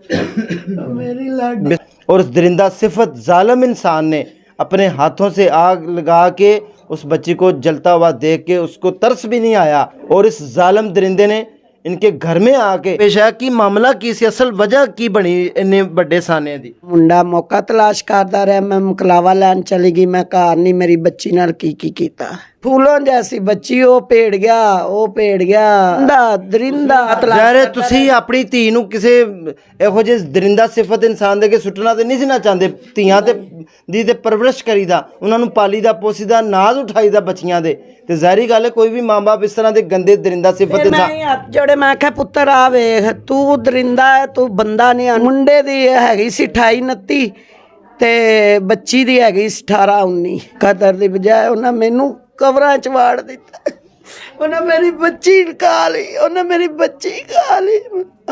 मेरी लाडी। और उस दरिंदा सिफत जालिम इंसान ने अपने हाथों से आग लगा के उस बच्ची को जलता हुआ देख के उसको तरस भी नहीं आया, और इस जालिम दरिंदे ने इनके घर में आके पेश आया कि मामला की सी असल वजह की बनी इन्ने बड़े साने दी। मुंडा मौका तलाश करता रहा, मैं मुकलावा लैन चली गई, मैं घर नहीं, मेरी बच्ची नाल की कीता। फूलों जैसी बच्ची वो भेड़ गया, वो भेड़ गया दरिंदा ਜ਼ਾਹਿਰ ਹੈ ਤੁਸੀਂ ਆਪਣੀ ਧੀ ਨੂੰ ਕਿਸੇ ਇਹੋ ਜਿਹੇ ਦਰਿੰਦਾ ਸਿਫਤ ਇਨਸਾਨ ਦੇ ਕੇ ਸੁੱਟਣਾ ਤੇ ਨਹੀਂ ਸੀ ਨਾ ਚਾਹੁੰਦੇ। ਧੀਆਂ ਤੇ ਪਰਵਰਿਸ਼ ਕਰੀਦਾ, ਉਹਨਾਂ ਨੂੰ ਪਾਲੀਦਾ ਪੋਸੀਦਾ, ਨਾਜ਼ ਉਠਾਈਦਾ ਬੱਚੀਆਂ ਦੇ, ਤੇ ਜ਼ਾਹਿਰੀ ਗੱਲ ਹੈ ਕੋਈ ਵੀ ਮਾਂ ਬਾਪ ਇਸ ਤਰ੍ਹਾਂ ਦੇ ਗੰਦੇ ਦਰਿੰਦਾ ਸਿਫਤ ਇਨਸਾਨ। ਮੈਂ ਹੱਥ ਜੋੜੇ, ਮੈਂ ਕਿਹਾ ਪੁੱਤਰ ਆ ਵੇਖ, ਤੂੰ ਦਰਿੰਦਾ ਹੈ, ਤੂੰ ਬੰਦਾ ਨਹੀਂ। ਮੁੰਡੇ ਦੀ ਹੈਗੀ ਸੀ 28 29 ਤੇ ਬੱਚੀ ਦੀ ਹੈਗੀ 18 19। ਕਦਰ ਦੀ ਬਜਾਏ ਉਹਨਾਂ ਮੈਨੂੰ ਕਬਰਾਂ 'ਚ ਵਾੜ ਦਿੱਤਾ, ਉਹਨਾਂ ਮੇਰੀ ਬੱਚੀ ਖਾ ਲਈ, ਉਹਨਾਂ ਮੇਰੀ ਬੱਚੀ ਖਾ ਲਈ।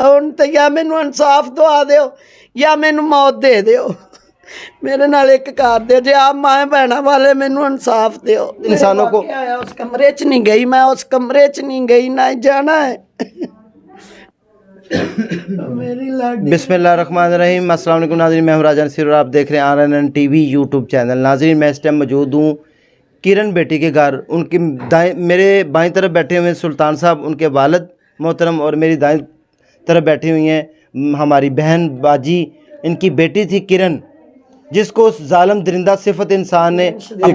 ਹੁਣ ਤਾਂ ਜਾਂ ਮੈਨੂੰ ਇਨਸਾਫ ਦਵਾ ਦਿਓ ਜਾਂ ਮੈਨੂੰ ਮੌਤ ਦੇ ਦਿਓ, मेरे नाल एक कर दे, जे आप माए भैन वाले मैनू इंसाफ दो। इंसानों को उस कमरे च नहीं गई, मैं उस कमरे च नहीं गई, ना जाना है। मेरी लाडी। बिस्मिल्लाहिर्रहमानिर्रहीम। अस्सलाम वालेकुम नाज़रीन, मैं हूं राजा नसीर और आप देख रहे हैं RNN TV यूट्यूब चैनल। नाज़रीन, मैं इस टाइम मौजूद हूँ किरण बेटी के घर। उनकी मेरे बाईं तरफ बैठे हुए हैं सुल्तान साहब, उनके वालिद मोहतरम, और मेरी दाईं तरफ बैठी हुई हैं हमारी बहन बाजी। इनकी बेटी थी किरण, जिसको उस जालिम दरिंदा सिफत इंसान ने,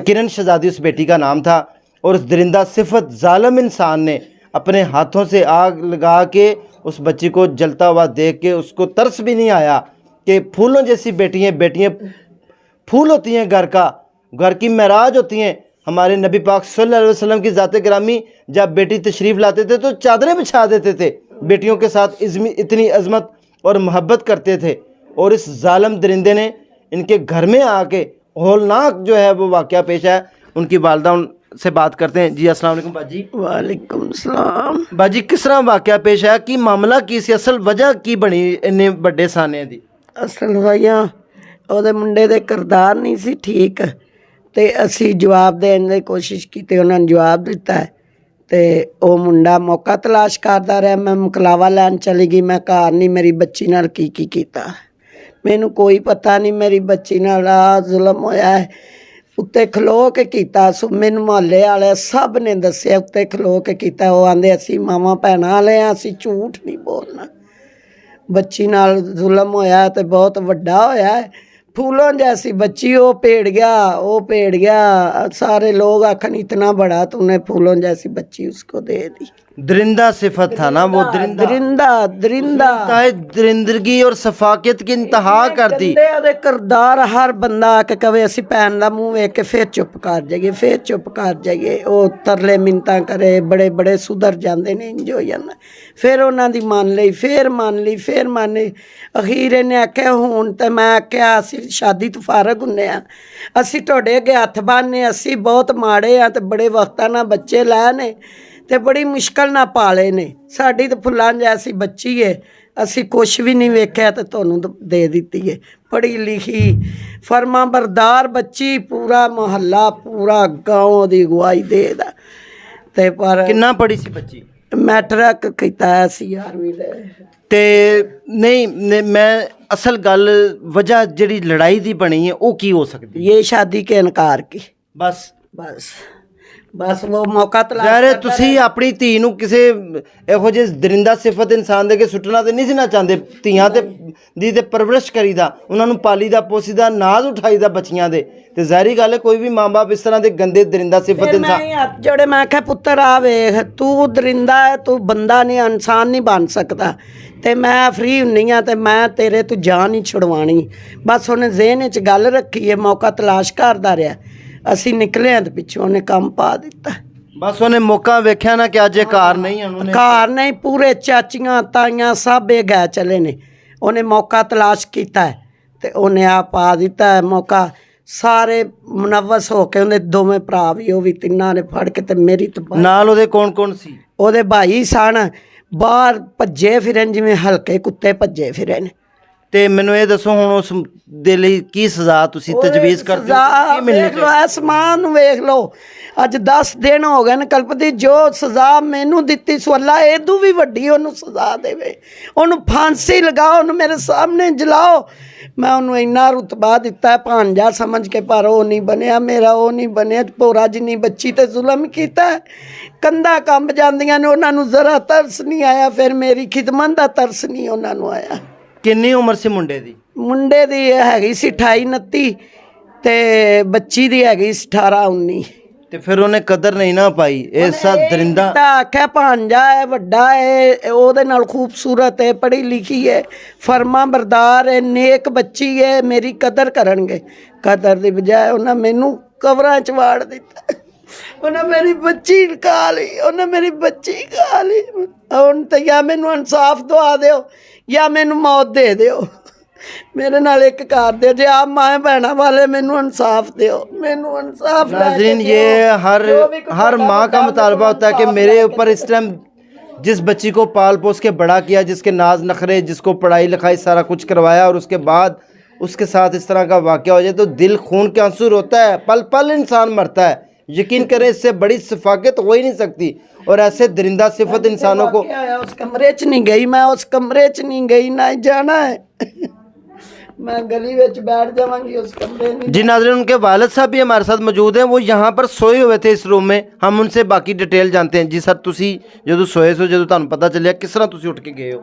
किरण शहजादी उस बेटी का नाम था, और उस दरिंदा सिफत जालिम इंसान ने अपने हाथों से आग लगा के उस बच्ची को जलता हुआ देख के उसको तरस भी नहीं आया कि फूलों जैसी बेटियां फूल होती हैं, घर की महराज होती हैं। हमारे नबी पाक सल्लल्लाहु अलैहि वसल्लम की ज़ात गिरामी जब बेटी तशरीफ़ लाते थे तो चादरें बिछा देते थे, बेटियों के साथ इतनी अज़मत और मोहब्बत करते थे। और इस जालिम दरिंदे ने इनके घर में आके हौलनाक जो है वो वाक़या पेश है। उनकी वालदा से बात करते हैं। जी अस्सलाम वालेकुम बाजी। वालेकुम सलाम। बाजी, किस तरह वाक़या पेश है कि मामला की सी असल वजह की बनी इन्ने बड़े साने दी? असल वजह ਉਹਦੇ ਮੁੰਡੇ ਦੇ ਕਿਰਦਾਰ ਨਹੀਂ ਸੀ ਠੀਕ, ਤੇ ਅਸੀਂ ਜਵਾਬ ਦੇਣ ਦੀ ਕੋਸ਼ਿਸ਼ ਕੀਤੀ, ਉਹਨਾਂ ਨੇ ਜਵਾਬ ਦਿੱਤਾ ਤੇ ਉਹ ਮੁੰਡਾ ਮੌਕਾ ਤਲਾਸ਼ ਕਰਦਾ ਰਿਹਾ। ਮੈਂ ਮੁਕਲਾਵਾ ਲੈਣ ਚਲੀ ਗਈ, ਮੈਂ ਘਰ ਨਹੀਂ, ਮੇਰੀ ਬੱਚੀ ਨਾਲ ਕੀ ਕੀਤਾ। ਮੈਨੂੰ ਕੋਈ ਪਤਾ ਨਹੀਂ ਮੇਰੀ ਬੱਚੀ ਨਾਲ ਆ ਜ਼ੁਲਮ ਹੋਇਆ ਹੈ। ਉੱਤੇ ਖਲੋ ਕੇ ਕੀਤਾ, ਮੈਨੂੰ ਮੁਹੱਲੇ ਵਾਲੇ ਸਭ ਨੇ ਦੱਸਿਆ ਉੱਤੇ ਖਲੋ ਕੇ ਕੀਤਾ। ਉਹ ਆਂਦੇ ਅਸੀਂ ਮਾਵਾਂ ਭੈਣਾਂ ਵਾਲੇ ਹਾਂ, ਅਸੀਂ ਝੂਠ ਨਹੀਂ ਬੋਲਣਾ। ਬੱਚੀ ਨਾਲ ਜ਼ੁਲਮ ਹੋਇਆ ਤੇ ਬਹੁਤ ਵੱਡਾ ਹੋਇਆ ਹੈ। फूलों जैसी बच्ची वो भेड़ गया, सारे लोग आखन इतना बड़ा तूने फूलों जैसी बच्ची उसको दे दी। दरिंदा सिफत था ना वो, दरिंदगी और सफाकियत की इंतहा कर दी। किरदार हर बंदा आके कवे असी भैन का मुँह वेख के फिर चुप कर जाइए, वो तरले मिन्नतां करे, बड़े बड़े सुधर जाते ने, इंज हो जाता। फिर उन्हों की मान ली, फिर मान ली। अखीर इन्हें आख्या हुण तो मैं आख्या असी शादी तो फारग हुन्ने आ, असी तुहाडे अगे हत्थ बन्नने, असी बहुत माड़े आ ते बड़े वक्तां नाल बच्चे लै ने ते बड़ी मुश्किल नाल पाले ने। साडी तो फुल्लां जैसी बच्ची है, असी कुछ भी नहीं वेख्या ते तुहानूं दे दित्ती है। पढ़ी लिखी फरमा बरदार बच्ची, पूरा मोहल्ला पूरा गाँव दी अगवाई देदा। ते पर किन्ना पढ़ी सी बच्ची? मैट्रिक कीता सी 11वीं दे। ते नहीं मैं असल गल वजह जिहड़ी लड़ाई दी बनी है वो की हो सकती? ये शादी के इनकार की। बस वो मौका तलाश ਜ਼ਾਹਿਰ ਤੁਸੀਂ ਆਪਣੀ ਧੀ ਨੂੰ ਕਿਸੇ ਇਹੋ ਜਿਹੇ ਦਰਿੰਦਾ ਸਿਫਤ ਇਨਸਾਨ ਦੇ ਕੇ ਸੁੱਟਣਾ ਤੇ ਨਹੀਂ ਸੀ ਨਾ ਚਾਹੁੰਦੇ। ਧੀਆਂ ਤੇ ਪਰਵਰਿਸ਼ ਕਰੀਦਾ, ਉਹਨਾਂ ਨੂੰ ਪਾਲੀਦਾ ਪੋਸੀਦਾ, ਨਾਜ਼ ਉਠਾਈਦਾ ਬੱਚੀਆਂ ਦੇ, ਤੇ ਜ਼ਾਹਿਰੀ ਗੱਲ ਹੈ ਕੋਈ ਵੀ ਮਾਂ ਬਾਪ ਇਸ ਤਰ੍ਹਾਂ ਦੇ ਗੰਦੇ ਦਰਿੰਦਾ ਸਿਫਤ ਇਨਸਾਨ। ਮੈਂ ਹੱਥ ਜੋੜੇ, ਮੈਂ ਕਿਹਾ ਪੁੱਤਰ ਆ ਵੇਖ, ਤੂੰ ਦਰਿੰਦਾ ਹੈ, ਤੂੰ ਬੰਦਾ ਨਹੀਂ, ਇਨਸਾਨ ਨਹੀਂ ਬਣ ਸਕਦਾ, ਤੇ ਮੈਂ ਫਰੀ ਹੁੰਨੀ ਆ ਤੇ ਮੈਂ ਤੇਰੇ ਤੋਂ ਜਾਨ ਹੀ ਛੁਡਵਾਣੀ। ਬਸ ਉਹਨੇ ਜ਼ਿਹਨ 'ਚ ਗੱਲ ਰੱਖੀ ਹੈ, ਮੌਕਾ ਤਲਾਸ਼ ਕਰਦਾ ਰਿਹਾ। ਅਸੀਂ ਨਿਕਲੇ ਆ ਤੇ ਪਿੱਛੋਂ ਉਹਨੇ ਕੰਮ ਪਾ ਦਿੱਤਾ। ਬਸ ਉਹਨੇ ਮੌਕਾ ਵੇਖਿਆ ਨਾ ਕਿ ਅੱਜ ਇਹ ਘਰ ਨਹੀਂ, ਘਰ ਨਹੀਂ, ਪੂਰੇ ਚਾਚੀਆਂ ਤਾਈਆਂ ਸਭ ਇਹ ਗਏ ਚਲੇ ਨੇ। ਉਹਨੇ ਮੌਕਾ ਤਲਾਸ਼ ਕੀਤਾ ਤੇ ਉਹਨੇ ਆ ਪਾ ਦਿੱਤਾ ਮੌਕਾ। ਸਾਰੇ ਮੁਨੱਵਸ ਹੋ ਕੇ ਉਹਦੇ ਦੋਵੇਂ ਭਰਾ ਵੀ, ਉਹ ਵੀ ਤਿੰਨਾਂ ਨੇ ਫੜ ਕੇ ਤੇ ਮੇਰੀ ਤਬਾਹੀ ਨਾਲ। ਉਹਦੇ ਕੌਣ ਸੀ? ਉਹਦੇ ਭਾਈ ਸਨ, ਬਾਹਰ ਭੱਜੇ ਫਿਰਨ ਜਿਵੇਂ ਹਲਕੇ ਕੁੱਤੇ ਭੱਜੇ ਫਿਰੇ ਨੇ। ਤੇ ਮੈਨੂੰ ਇਹ ਦੱਸੋ ਹੁਣ ਉਸ ਦੇ ਲਈ ਕੀ ਸਜ਼ਾ ਤੁਸੀਂ ਤਜਵੀਜ਼ ਕਰਦੇ ਹੋ, ਕੀ ਮਿਲਣੀ ਵੇਖ ਲਓ, ਆਸਮਾਨ ਨੂੰ ਵੇਖ ਲਓ, ਅੱਜ 10 ਦਿਨ ਹੋ ਗਏ ਨੇ ਕਲਪਦੀ, ਜੋ ਸਜ਼ਾ ਮੈਨੂੰ ਦਿੱਤੀ ਸੋ ਅੱਲਾ ਇਹਦੂ ਵੀ ਵੱਡੀ ਉਹਨੂੰ ਸਜ਼ਾ ਦੇਵੇ, ਉਹਨੂੰ ਫਾਂਸੀ ਲਗਾਓ, ਉਹਨੂੰ ਮੇਰੇ ਸਾਹਮਣੇ ਜਲਾਓ। ਮੈਂ ਉਹਨੂੰ ਇੰਨਾ ਰੁਤਬਾ ਦਿੱਤਾ ਭਾਂਜਾ ਸਮਝ ਕੇ, ਪਰ ਉਹ ਨਹੀਂ ਬਣਿਆ ਮੇਰਾ, ਉਹ ਨਹੀਂ ਬਣਿਆ। ਭੋਰਾ ਜਿੰਨੀ ਬੱਚੀ ਤੇ ਜ਼ੁਲਮ ਕੀਤਾ, ਕੰਧਾਂ ਕੰਬ ਜਾਂਦੀਆਂ ਨੇ, ਉਹਨਾਂ ਨੂੰ ਜ਼ਰਾ ਤਰਸ ਨਹੀਂ ਆਇਆ, ਫਿਰ ਮੇਰੀ ਖਿਦਮਤ ਦਾ ਤਰਸ ਨਹੀਂ ਉਹਨਾਂ ਨੂੰ ਆਇਆ। ਕਿੰਨੀ ਉਮਰ ਸੀ ਮੁੰਡੇ ਦੀ? ਮੁੰਡੇ ਦੀ ਹੈਗੀ ਸੀ 28 29 ਤੇ ਬੱਚੀ ਦੀ ਹੈਗੀ ਸੀ 18 19। ਤੇ ਫਿਰ ਉਹਨੇ ਕਦਰ ਨਹੀਂ ਨਾ ਪਾਈ, ਇਹ ਸਾ ਦਰਿੰਦਾ ਆਖਿਆ ਭਾਂਜਾ ਹੈ, ਵੱਡਾ ਹੈ, ਉਹਦੇ ਨਾਲ ਖੂਬਸੂਰਤ ਹੈ, ਪੜ੍ਹੀ ਲਿਖੀ ਹੈ, ਫਰਮਾ ਬਰਦਾਰ ਹੈ, ਨੇਕ ਬੱਚੀ ਹੈ, ਮੇਰੀ ਕਦਰ ਕਰਨਗੇ। ਕਦਰ ਦੀ ਬਜਾਏ ਉਹਨਾਂ ਮੈਨੂੰ ਕਬਰਾਂ 'ਚ ਵਾੜ ਦਿੱਤਾ, ਉਹਨਾਂ ਮੇਰੀ ਬੱਚੀ ਖਾ ਲਈ, ਉਹਨਾਂ ਮੇਰੀ ਬੱਚੀ ਖਾ ਲਈ। ਹੁਣ ਤਾਂ ਜਾਂ ਮੈਨੂੰ ਇਨਸਾਫ ਦਵਾ ਦਿਓ ਜਾਂ ਮੈਨੂੰ ਮੌਤ ਦੇ ਦਿਓ, मेरे नाल एक कर दे, जे आप माए बहना वाले मैनू इंसाफ दियो, मैनू इंसाफ। नाज़रीन, ये हर माँ का मुतालबा होता है कि मेरे ऊपर इस टाइम जिस बच्ची को पाल पोस के बड़ा किया, जिसके नाज नखरे, जिसको पढ़ाई लिखाई सारा कुछ करवाया, और उसके बाद उसके साथ इस तरह का वाक़या हो जाए तो दिल खून के आंसू रोता है, पल पल इंसान मरता है। यकीन करें, इससे बड़ी सिफाकत हो ही नहीं सकती। और ऐसे दरिंदा सिफत इंसानों को, उस कमरे च नहीं गई मैं, उस कमरे च नहीं गई, ना जाना है मैं गली में बैठ जाऊंगी उस कमरे में। जी नाज़रीन, उनके वालिद साहब भी हमारे साथ मौजूद हैं, वो यहाँ पर सोए हुए थे इस रूम में। हम उनसे बाकी डिटेल जानते हैं। जी सर, तुसी जो सोए सो, जो तुहानू पता चलिया, किस तरह तुसी उठ के गए हो?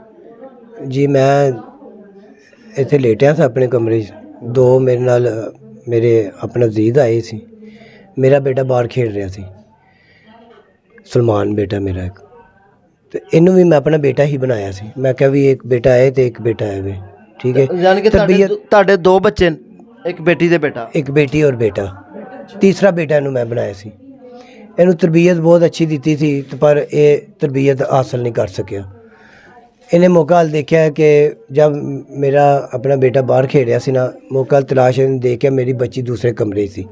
जी मैं इत्थे लेटिया था अपने कमरे 'ਚ, दो मेरे नाल मेरे अपना अजीज आए सी, मेरा बेटा बाहर खेल रहा सी, सलमान बेटा मेरा एक, तो इनू भी मैं अपना बेटा ही बनाया सी। मैं क्या भी एक बेटा है तो एक बेटा है वे, ठीक है। यानी कि ਤੁਹਾਡੇ ਦੋ ਬੱਚੇ ਨੇ, ਇੱਕ ਬੇਟੀ ਤੇ ਬੇਟਾ? एक बेटी और बेटा, तीसरा बेटा इनू मैं बनाया सी। इनू तरबियत बहुत अच्छी दी थी, पर ये तरबियत हासिल नहीं कर सकिया। इन्हें मौका हल देखा है कि जब मेरा अपना बेटा बाहर खेल रहा सी ना, मौका तलाश इन्हें देखा मेरी बच्ची दूसरे कमरे सी।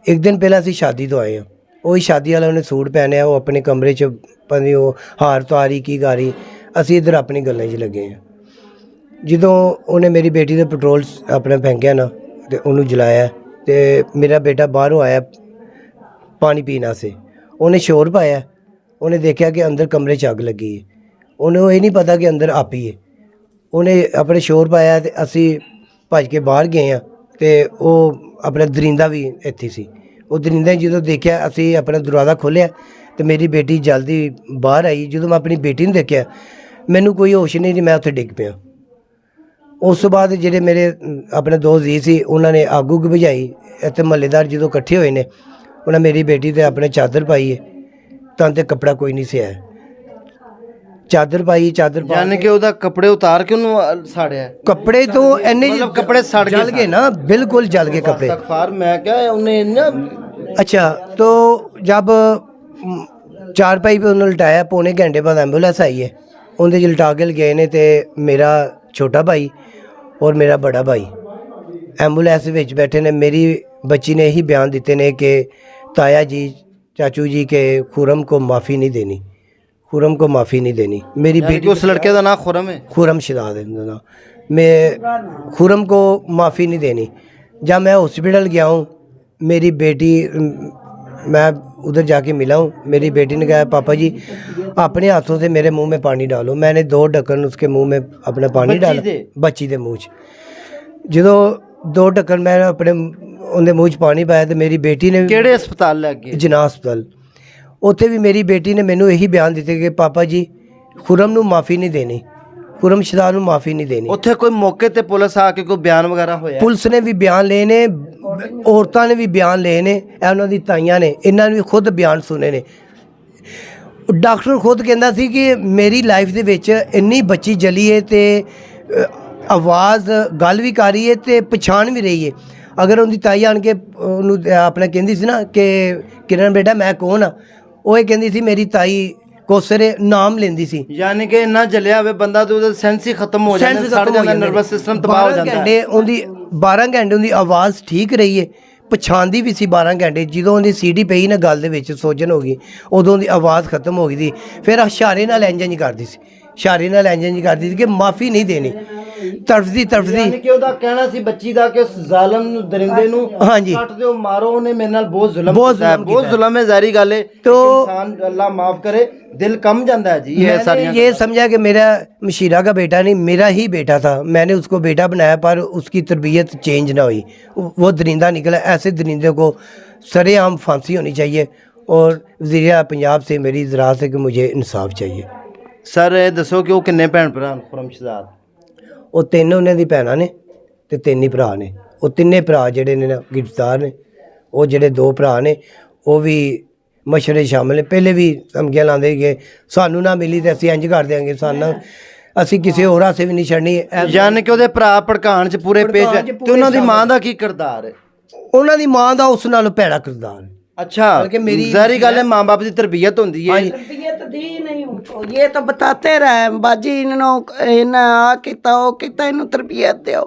एक दिन पहले असी शादी तो आए हैं, वही शादी वाला उन्हें सूट पहने, वो अपने कमरे 'ਚ पता वो हार तारी की गारी, असी इधर अपनी गल्लां 'ਚ लगे हैं। ਜਦੋਂ ਉਹਨੇ ਮੇਰੀ ਬੇਟੀ ਦੇ ਪੈਟਰੋਲ ਆਪਣਾ ਫੈਂਕਿਆ ਨਾ ਤੇ ਉਹਨੂੰ ਜਲਾਇਆ, ਤੇ ਮੇਰਾ ਬੇਟਾ ਬਾਹਰੋਂ ਆਇਆ ਪਾਣੀ ਪੀਣ ਵਾਸਤੇ, ਉਹਨੇ ਸ਼ੋਰ ਪਾਇਆ, ਉਹਨੇ ਦੇਖਿਆ ਕਿ ਅੰਦਰ ਕਮਰੇ 'ਚ ਅੱਗ ਲੱਗੀ ਹੈ। ਉਹਨੂੰ ਇਹ ਨਹੀਂ ਪਤਾ ਕਿ ਅੰਦਰ ਆਪੀ ਹੈ। ਉਹਨੇ ਆਪਣੇ ਸ਼ੋਰ ਪਾਇਆ ਤੇ ਅਸੀਂ ਭੱਜ ਕੇ ਬਾਹਰ ਗਏ ਆ, ਤੇ ਉਹ ਆਪਣਾ ਦਰਿੰਦਾ ਵੀ ਇੱਥੇ ਸੀ। ਉਹ ਦਰਿੰਦਾ ਜਦੋਂ ਦੇਖਿਆ, ਅਸੀਂ ਆਪਣਾ ਦਰਵਾਜ਼ਾ ਖੋਲ੍ਹਿਆ ਤੇ ਮੇਰੀ ਬੇਟੀ ਜਲਦੀ ਬਾਹਰ ਆਈ। ਜਦੋਂ ਮੈਂ ਆਪਣੀ ਬੇਟੀ ਨੂੰ ਦੇਖਿਆ, ਮੈਨੂੰ ਕੋਈ ਹੋਸ਼ ਨਹੀਂ ਸੀ, ਮੈਂ ਉੱਥੇ ਡਿੱਗ ਪਿਆ। ਉਸ ਤੋਂ ਬਾਅਦ ਜਿਹੜੇ ਮੇਰੇ ਆਪਣੇ ਦੋ ਅਜ਼ੀਜ਼ ਸੀ, ਉਹਨਾਂ ਨੇ ਅੱਗ ਉੱਗ ਬੁਝਾਈ। ਇੱਥੇ ਮਹੱਲੇਦਾਰ ਜਦੋਂ ਇਕੱਠੇ ਹੋਏ ਨੇ, ਉਹਨਾਂ ਮੇਰੀ ਬੇਟੀ 'ਤੇ ਆਪਣੇ ਚਾਦਰ ਪਾਈ ਹੈ, ਤਾਂ ਤੇ ਕੱਪੜਾ ਕੋਈ ਨਹੀਂ ਸਿਆ, ਚਾਦਰ ਪਾਈ। ਚਾਦਰ ਪਾ ਯਾਨੀ ਕਿ ਉਹਦਾ ਕੱਪੜੇ ਉਤਾਰ ਕੇ ਉਹਨੂੰ ਸਾੜਿਆ? ਕੱਪੜੇ ਤੋਂ ਇੰਨੇ ਮਤਲਬ ਕੱਪੜੇ ਸੜ ਜਲ ਗਏ ਨਾ, ਬਿਲकुल जल गए कपड़े। इस्तग़फ़ार, मैं क्या उन्हें ना। अच्छा, तो जब चारपाई पे उन्होंने लटाया, पौने घंटे बाद एम्बूलेंस आई है, उनके च लटा के गए ने, तो मेरा छोटा भाई और मेरा बड़ा भाई एम्बूलेंस में बैठे ने। मेरी बच्ची ने यही बयान दिते ने कि ताया जी, चाचू जी के खुरम को माफ़ी नहीं देनी, खुरम को माफ़ी नहीं देनी। मेरी बेटी, उस लड़के का नाम खुरम है? खुरम शिदाद है उनका नाम। मैं खुरम को माफ़ी नहीं देनी। जब मैं हॉस्पिटल गया हूँ, मेरी बेटी, मैं उधर जाके मिला हूँ, मेरी बेटी ने कहा पापा जी अपने हाथों से मेरे मुंह में पानी डालो। मैंने 2 ढक्कन उसके मुंह में अपना पानी डाला, बच्ची के मुँह 'ਚ। ਜਦੋਂ 2 ਢੱਕਣ ਮੈਂ ਆਪਣੇ ਉਹਦੇ ਮੂੰਹ 'ਚ ਪਾਣੀ ਪਾਇਆ, ਤੇ ਮੇਰੀ ਬੇਟੀ ਨੇ ਕਿਹੜੇ ਹਸਪਤਾਲ ਲੈ ਗਏ? ਜਨਾਹ ਹਸਪਤਾਲ। ਉੱਥੇ ਵੀ ਮੇਰੀ ਬੇਟੀ ਨੇ ਮੈਨੂੰ ਇਹੀ ਬਿਆਨ ਦਿੱਤੇ ਕਿ ਪਾਪਾ ਜੀ ਖੁਰਮ ਨੂੰ ਮਾफ़ੀ ਨਹੀਂ ਦੇਣੀ, ਖੁਰਮ ਸ਼ਿਦਾ ਨੂੰ ਮਾफ़ੀ ਨਹੀਂ ਦੇਣੀ। ਉੱਥੇ ਕੋਈ ਮੌਕੇ ਤੇ ਪੁਲਿਸ ਆ ਕੇ ਕੋਈ ਬਿਆਨ ਵਗੈਰਾ ਹੋਇਆ? ਪੁਲਿਸ ਨੇ ਵੀ ਬਿਆਨ ਲਏ ਨੇ, ਔਰਤਾਂ ਨੇ ਵੀ ਬਿਆਨ ਲਏ ਨੇ, ਇਹ ਉਹਨਾਂ ਦੀ ਤਾਈਆਂ ਨੇ, ਇਹਨਾਂ ਨੇ ਵੀ ਖੁਦ ਬਿਆਨ ਸੁਣੇ ਨੇ। ਡਾਕਟਰ ਖੁਦ ਕਹਿੰਦਾ ਸੀ ਕਿ ਮੇਰੀ ਲਾਈਫ ਦੇ ਵਿੱਚ ਇੰਨੀ ਬੱਚੀ ਜਲੀ ਹੈ, ਤੇ ਆਵਾਜ਼ ਗੱਲ ਵੀ ਕਰ ਰਹੀ ਹੈ ਤੇ ਪਛਾਣ ਵੀ ਰਹੀ ਹੈ। ਅਗਰ ਉਹਦੀ ਤਾਈ ਆਣ ਕੇ ਉਹਨੂੰ ਆਪਣਾ ਕਹਿੰਦੀ ਸੀ ਨਾ ਕਿ ਕਿਰਨ ਬੇਟਾ ਮੈਂ ਕੌਣ ਆ, ਉਹ ਇਹ ਕਹਿੰਦੀ ਸੀ ਮੇਰੀ ਤਾਈ ਕੋਸਰੇ ਨਾਮ ਲੈਂਦੀ ਸੀ। ਯਾਨੀ ਕਿ ਇੰਨਾ ਜਲਿਆ ਹੋਵੇ ਬੰਦਾ ਤੇ ਉਹਦਾ ਸੈਂਸ ਹੀ ਖਤਮ ਹੋ ਜਾਂਦਾ, ਸੜ ਜਾਂਦਾ, ਨਰਵਸ ਸਿਸਟਮ ਤਬਾਹ ਹੋ ਜਾਂਦਾ ਹੈ। 12 ਘੰਟੇ ਉਹਦੀ ਆਵਾਜ਼ ਠੀਕ ਰਹੀ ਹੈ, ਪਛਾਣਦੀ ਵੀ ਸੀ 12 ਘੰਟੇ। ਜਦੋਂ ਉਹਦੀ ਸੀਡੀ ਪਈ ਨਾ ਗੱਲ ਦੇ ਵਿੱਚ, ਸੋਜਨ ਹੋ ਗਈ, ਉਦੋਂ ਦੀ ਆਵਾਜ਼ ਖਤਮ ਹੋ ਗਈ ਸੀ। ਫਿਰ ਇਸ਼ਾਰੇ ਨਾਲ ਇੰਜ ਕਰਦੀ ਸੀ, ਇਸ਼ਾਰੇ ਨਾਲ ਇੰਜ ਕਰਦੀ ਸੀ ਕਿ ਮਾफ़ੀ ਨਹੀਂ ਦੇਣੀ। ਤੜਫਦੀ ਯਾਨੀ ਕਿ ਉਹਦਾ ਕਹਿਣਾ ਸੀ ਬੱਚੀ ਦਾ ਕਿ ਉਸ ਜ਼ਾਲਮ ਨੂੰ ਦਰਿੰਦੇ ਨੂੰ ਹਾਂਜੀ ਕੱਟ ਦਿਓ ਮਾਰੋ ਉਹਨੇ ਮੇਰੇ ਨਾਲ ਬਹੁਤ ਜ਼ੁਲਮ ਬਹੁਤ ਕੀਤਾ ਹੈ ਜ਼ੁਲਮ ਬਹੁਤ ਕੀਤਾ ਜ਼ੁਲਮ ਹੈ ਜ਼ਾਹਿਰੀ ਗੱਲ ਹੈ तो इंसान अल्लाह माफ करे दिल कम जाता है जी ये मैंने सारी ये समझा कि मेरा मशीरा का बेटा नहीं मेरा ही बेटा था मैंने उसको बेटा बनाया पर उसकी तरबियत चेंज ना हुई वो दरिंदा निकला ऐसे दरिंदे को सरेआम फांसी होनी चाहिए और वज़ीर पंजाब से मेरी ज़रात है कि मुझे इंसाफ चाहिए सर ਇਹ ਦੱਸੋ ਕਿ ਉਹ ਕਿੰਨੇ ਭੈਣ ਭਰਾ ਹਨ ਖੁਰਮ ਸ਼ਹਜ਼ਾਦ ਉਹ ਤਿੰਨ ਉਹਨਾਂ ਦੀ ਭੈਣਾਂ ਨੇ ਤੇ ਤਿੰਨ ਹੀ ਭਰਾ ਨੇ ਉਹ ਤਿੰਨੇ ਭਰਾ ਜਿਹੜੇ ਨੇ ਨਾ ਗ੍ਰਿਫਤਾਰ ਨੇ ਉਹ ਜਿਹੜੇ ਦੋ ਭਰਾ ਨੇ ਉਹ ਵੀ ਮਸ਼ਵਰੇ ਸ਼ਾਮਲ ਨੇ ਪਹਿਲੇ ਵੀ ਧਮਕੀਆਂ ਲਾਉਂਦੇ ਕਿ ਸਾਨੂੰ ਨਾ ਮਿਲੀ ਤੇ ਅਸੀਂ ਇੰਜ ਕਰ ਦਿਆਂਗੇ ਸਾਨੂੰ ਅਸੀਂ ਕਿਸੇ ਹੋਰ ਆਸੇ ਵੀ ਨਹੀਂ ਛੱਡਣੀ ਯਾਨੀ ਕਿ ਉਹਦੇ ਭਰਾ ਭੜਕਾਉਣ ਚ ਪੂਰੇ ਪੇਸ਼ ਹੈ ਤੇ ਉਹਨਾਂ ਦੀ ਮਾਂ ਦਾ ਕੀ ਕਿਰਦਾਰ ਹੈ ਉਹਨਾਂ ਦੀ ਮਾਂ ਦਾ ਉਸ ਨਾਲੋਂ ਭੈੜਾ ਕਿਰਦਾਰ ਹੈ अच्छा बल्कि मेरी ज़ाहिर गल है माँ बाप की तरबियत होती है तरबियत दी नहीं उनको ये तो बताते रहे बाजी इन्होंने आ किता वो किता इन्हों तरबियत दो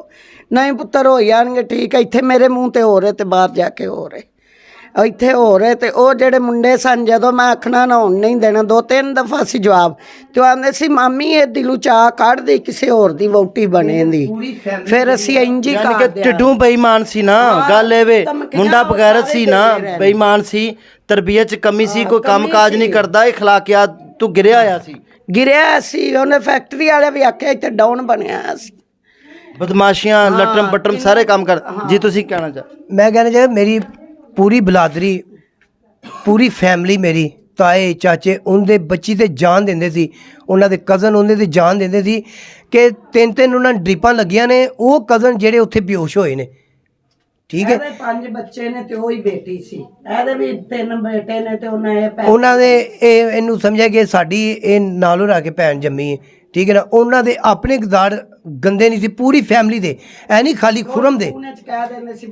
नहीं पुत्र हो जाएंगे ठीक है इत्थे मेरे मुँह ते हो रहे ते बाहर जाके हो रहे ਇੱਥੇ ਹੋ ਰਹੇ ਤੇ ਉਹ ਜਿਹੜੇ ਮੁੰਡੇ ਸਨ ਜਦੋਂ ਮੈਂ ਆਖਣਾ ਨਾ ਹੋਣ ਨਹੀਂ ਦੇਣਾ 2-3 ਦਫਾ ਸੀ ਜਵਾਬ ਤੇ ਉਹ ਆਂਦੇ ਸੀ ਮਾਮੀ ਇਹ ਦਿਲੋਂ ਚਾਹ ਕੱਢਦੀ ਕਿਸੇ ਹੋਰ ਦੀ ਵਹੁਟੀ ਬਣੇ ਦੀ ਫਿਰ ਅਸੀਂ ਇੰਜ ਹੀ ਕਿ ਟਿੱਡੂ ਬੇਈਮਾਨ ਸੀ ਨਾ ਗੱਲ ਇਹ ਵੇ ਮੁੰਡਾ ਬਗੈਰਤ ਸੀ ਨਾ ਬੇਈਮਾਨ ਸੀ ਤਰਬੀਅਤ ਚ ਕਮੀ ਸੀ ਕੋਈ ਕੰਮ ਕਾਜ ਨਹੀਂ ਕਰਦਾ اخلاقیات ਤੂੰ ਗਿਰਿਆ ਆਇਆ ਸੀ ਗਿਰਿਆ ਸੀ ਉਹਨੇ ਫੈਕਟਰੀ ਵਾਲੇ ਵੀ ਆਖਿਆ ਇੱਥੇ ਡਾਊਨ ਬਣਿਆ ਸੀ ਬਦਮਾਸ਼ੀਆਂ ਲਟਰਮ ਪਟਰਮ ਸਾਰੇ ਕੰਮ ਕਰ ਜੀ ਤੁਸੀਂ ਕਹਿਣਾ ਚਾਹ ਮੈਂ ਕਹਿਣਾ ਚਾਹ ਮੇਰੀ ਪੂਰੀ ਬਲਾਦਰੀ ਪੂਰੀ ਫੈਮਿਲੀ ਮੇਰੀ ਤਾਏ ਚਾਚੇ ਉਹਦੇ ਬੱਚੀ ਤੇ ਜਾਨ ਦਿੰਦੇ ਸੀ ਉਹਨਾਂ ਦੇ ਕਜ਼ਨ ਉਹਦੇ ਤੇ ਜਾਨ ਦਿੰਦੇ ਸੀ ਕਿ ਤਿੰਨ ਉਹਨਾਂ ਨੂੰ ਡ੍ਰਿਪਾਂ ਲੱਗੀਆਂ ਨੇ ਉਹ ਕਜ਼ਨ ਜਿਹੜੇ ਉੱਥੇ ਬੇਹੋਸ਼ ਹੋਏ ਨੇ ਠੀਕ ਹੈ ਇਹਦੇ 5 ਬੱਚੇ ਨੇ ਤੇ ਉਹ ਹੀ ਬੇਟੀ ਸੀ ਇਹਦੇ ਵੀ 3 ਬੇਟੇ ਨੇ ਤੇ ਉਹਨਾਂ ਦੇ ਇਹਨੂੰ ਸਮਝਿਆ ਕਿ ਸਾਡੀ ਇਹ ਨਾਲੋਂ ਰਾ ਕੇ ਭੈਣ ਜੰਮੀ ਹੈ ਠੀਕ ਹੈ ਨਾ ਉਹਨਾਂ ਦੇ ਆਪਣੇ ਕਿਰਦਾਰ ਗੰਦੇ ਨਹੀਂ ਸੀ ਪੂਰੀ ਫੈਮਿਲੀ ਦੇ ਐ ਨਹੀਂ ਖਾਲੀ ਖੁਰਮ ਦੇ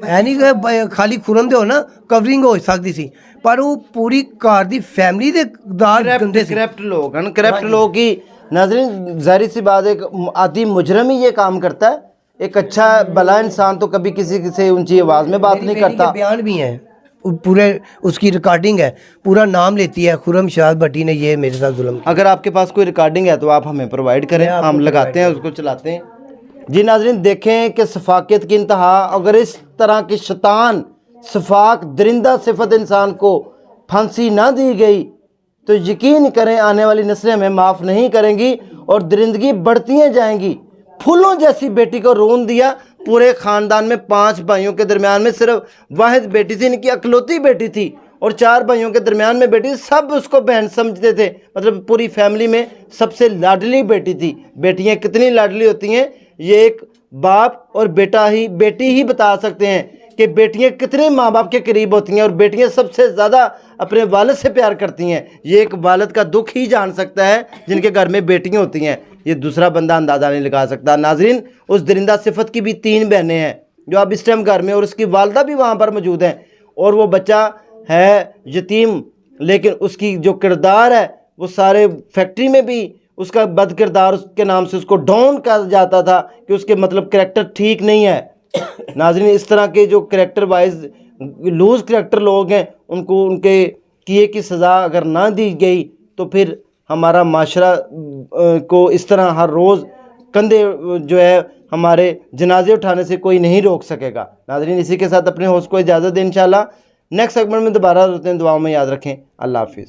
ਐ ਨਹੀਂ ਕਿ ਖਾਲੀ ਖੁਰਮ ਦੇ ਹੋ ਨਾ ਕਵਰਿੰਗ ਹੋ ਸਕਦੀ ਸੀ ਪਰ ਉਹ ਪੂਰੀ ਘਰ ਦੀ ਫੈਮਿਲੀ ਦੇ ਕਿਰਦਾਰ ਗੰਦੇ ਸੀ करप्ट लोग हैं करप्ट लोग की नाज़रीन ज़ाहिर सी बात है आदि मुजरम ही ये काम करता है एक अच्छा भला इंसान तो कभी किसी से ऊंची आवाज़ में बात नहीं करता बयान भी हैं पूरे उसकी रिकॉर्डिंग है पूरा नाम लेती है खुरम शहजाद भट्टी ने ये मेरे साथ जुल्म अगर आपके पास कोई रिकॉर्डिंग है तो आप हमें प्रोवाइड करें हम लगाते हैं उसको चलाते हैं जी नाज़रीन देखें कि सफाकियत की इंतहा अगर इस तरह की शैतान सफाक दरिंदा सिफत इंसान को फांसी ना दी गई तो यकीन करें आने वाली नस्लें हमें माफ़ नहीं करेंगी और दरिंदगी बढ़ती जाएंगी फूलों जैसी बेटी को रोन दिया पूरे ख़ानदान में 5 भाइयों के दरमियान में सिर्फ वाहिद बेटी थी इनकी अकलौती बेटी थी और 4 भाइयों के दरमियान में बेटी सब उसको बहन समझते थे मतलब पूरी फैमिली में सबसे लाडली बेटी थी बेटियां कितनी लाडली होती हैं ये एक बाप और बेटी ही बता सकते हैं कि बेटियां कितने माँ बाप के करीब होती हैं और बेटियां सबसे ज़्यादा अपने वालिद से प्यार करती हैं ये एक वालिद का दुख ही जान सकता है जिनके घर में बेटियां होती हैं ये दूसरा बंदा अंदाज़ा नहीं लगा सकता नाजरीन उस दरिंदा सिफत की भी 3 बहनें हैं जो अब इस टाइम घर में और उसकी वालदा भी वहाँ पर मौजूद हैं और वो बच्चा है यतीम लेकिन उसकी जो किरदार है वो सारे फैक्ट्री में भी उसका बद किरदार उसके नाम से उसको डाउन कहा जाता था कि उसके मतलब करैक्टर ठीक नहीं है नाज़रीन इस तरह के जो करैक्टर वाइज लूज़ करैक्टर लोग हैं उनको उनके किए की सज़ा अगर ना दी गई तो फिर हमारा माशरा को इस तरह हर रोज़ कंधे जो है हमारे जनाजे उठाने से कोई नहीं रोक सकेगा नाज़रीन इसी के साथ अपने होस्ट को इजाज़त दें इंशाल्लाह नेक्स्ट सेगमेंट में दोबारा होते हैं दुआओं में याद रखें अल्लाह हाफिज़।